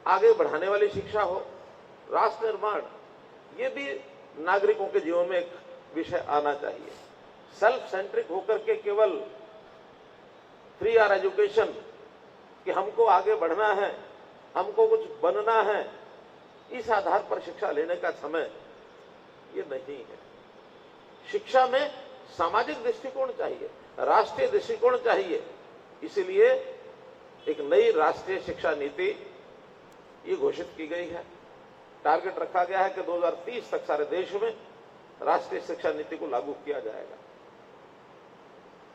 आगे बढ़ाने वाली शिक्षा हो, राष्ट्र निर्माण, ये भी नागरिकों के जीवन में एक विषय आना चाहिए। सेल्फ सेंट्रिक होकर के केवल फ्री आर एजुकेशन कि हमको आगे बढ़ना है, हमको कुछ बनना है, इस आधार पर शिक्षा लेने का समय ये नहीं है। शिक्षा में सामाजिक दृष्टिकोण चाहिए, राष्ट्रीय दृष्टिकोण चाहिए। इसीलिए एक नई राष्ट्रीय शिक्षा नीति ये घोषित की गई है। टारगेट रखा गया है कि 2030 तक सारे देश में राष्ट्रीय शिक्षा नीति को लागू किया जाएगा।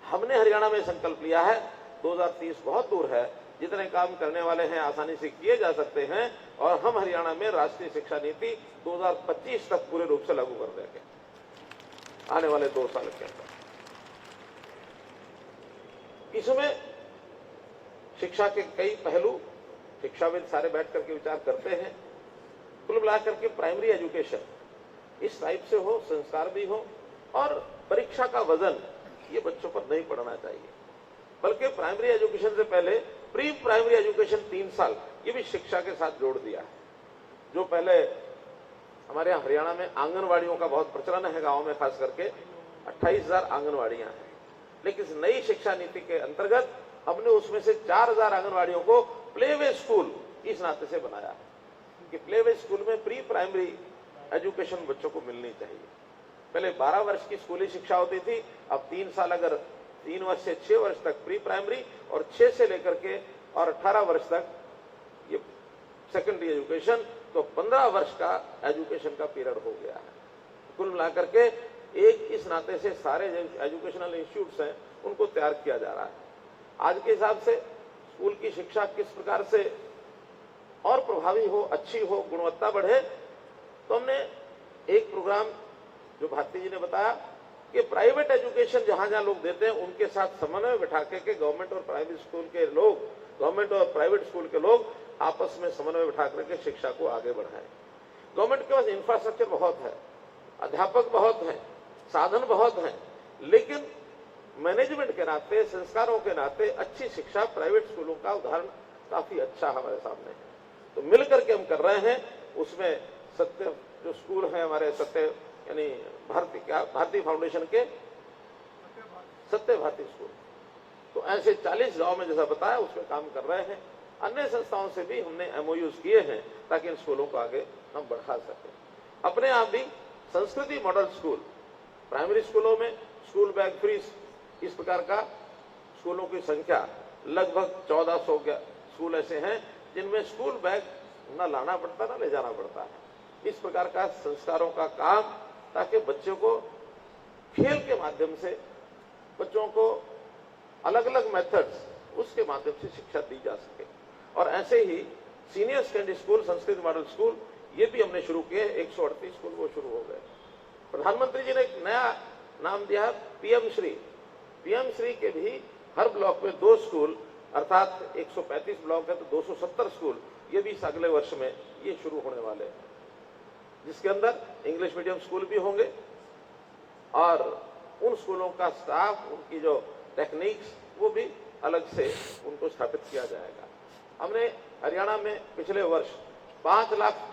हमने हरियाणा में संकल्प लिया है, 2030 बहुत दूर है, जितने काम करने वाले हैं आसानी से किए जा सकते हैं, और हम हरियाणा में राष्ट्रीय शिक्षा नीति 2025 तक पूरे रूप से लागू कर देंगे, आने वाले 2 साल के अंदर। इसमें शिक्षा के कई पहलू शिक्षाविद सारे बैठ करके विचार करते हैं। कुल मिलाकर के प्राइमरी एजुकेशन इस टाइप से हो, संस्कार भी हो, और परीक्षा का वजन ये बच्चों पर नहीं पड़ना चाहिए, बल्कि प्राइमरी एजुकेशन से पहले प्री प्राइमरी एजुकेशन 3 साल ये भी शिक्षा के साथ जोड़ दिया है। जो पहले हमारे यहाँ हरियाणा में आंगनवाड़ियों का बहुत प्रचलन है, गांव में खास करके 28,000 आंगनवाड़ियां हैं, लेकिन इस नई शिक्षा नीति के अंतर्गत हमने उसमें से 4,000 आंगनवाड़ियों को प्लेवे स्कूल इस नाते से बनाया है कि प्लेवे स्कूल में प्री प्राइमरी एजुकेशन बच्चों को मिलनी चाहिए। पहले 12 वर्ष की स्कूली शिक्षा होती थी, अब 3 साल, अगर 3 वर्ष से 6 वर्ष तक प्री प्राइमरी, और 6 से लेकर के और 18 वर्ष तक ये सेकेंडरी एजुकेशन, तो 15 वर्ष का एजुकेशन का पीरियड हो गया है। कुल मिलाकर के एक इस नाते से सारे एजुकेशनल इंस्टीट्यूट्स हैं उनको तैयार किया जा रहा है। आज के हिसाब से स्कूल की शिक्षा किस प्रकार से और प्रभावी हो, अच्छी हो, गुणवत्ता बढ़े, तो हमने एक प्रोग्राम जो भारती जी ने बताया कि प्राइवेट एजुकेशन जहां जहां लोग देते हैं उनके साथ समन्वय बिठा के गवर्नमेंट और प्राइवेट स्कूल के लोग, गवर्नमेंट और प्राइवेट स्कूल के लोग आपस में समन्वय बिठा करके शिक्षा को आगे बढ़ाएं। गवर्नमेंट के पास इंफ्रास्ट्रक्चर बहुत है, अध्यापक बहुत हैं, साधन बहुत हैं, लेकिन मैनेजमेंट के नाते, संस्कारों के नाते अच्छी शिक्षा प्राइवेट स्कूलों का उदाहरण काफी अच्छा हमारे सामने है। तो मिलकर के हम कर रहे हैं। उसमें सत्य जो स्कूल है हमारे, सत्य यानी भारती फाउंडेशन के सत्य भारती स्कूल, तो ऐसे 40 गांव में जैसा बताया उसमें काम कर रहे हैं। अन्य संस्थाओं से भी हमने एमओयूज किए हैं ताकि इन स्कूलों को आगे हम बढ़ा सकें। अपने आप भी संस्कृति मॉडल स्कूल, प्राइमरी स्कूलों में स्कूल बैग फ्री, इस प्रकार का स्कूलों की संख्या लगभग 1400 स्कूल ऐसे हैं जिनमें स्कूल बैग न लाना पड़ता न ले जाना पड़ता है। इस प्रकार का संस्कारों का काम, ताकि बच्चों को खेल के माध्यम से, बच्चों को अलग अलग मेथड्स उसके माध्यम से शिक्षा दी जा सके। और ऐसे ही senior secondary school, Sanskrit model school, ये भी हमने शुरू किए। 138 स्कूल वो शुरू हो गए। प्रधानमंत्री जी ने एक नया नाम दिया है पीएम श्री। पीएम श्री के भी हर ब्लॉक में 2 स्कूल, अर्थात 135 ब्लॉक है तो 270 स्कूल, ये भी इस अगले वर्ष में ये शुरू होने वाले हैं, जिसके अंदर इंग्लिश मीडियम स्कूल भी होंगे और उन स्कूलों का स्टाफ, उनकी जो टेक्निक्स, वो भी अलग से उनको स्थापित किया जाएगा। हमने हरियाणा में पिछले वर्ष 5 लाख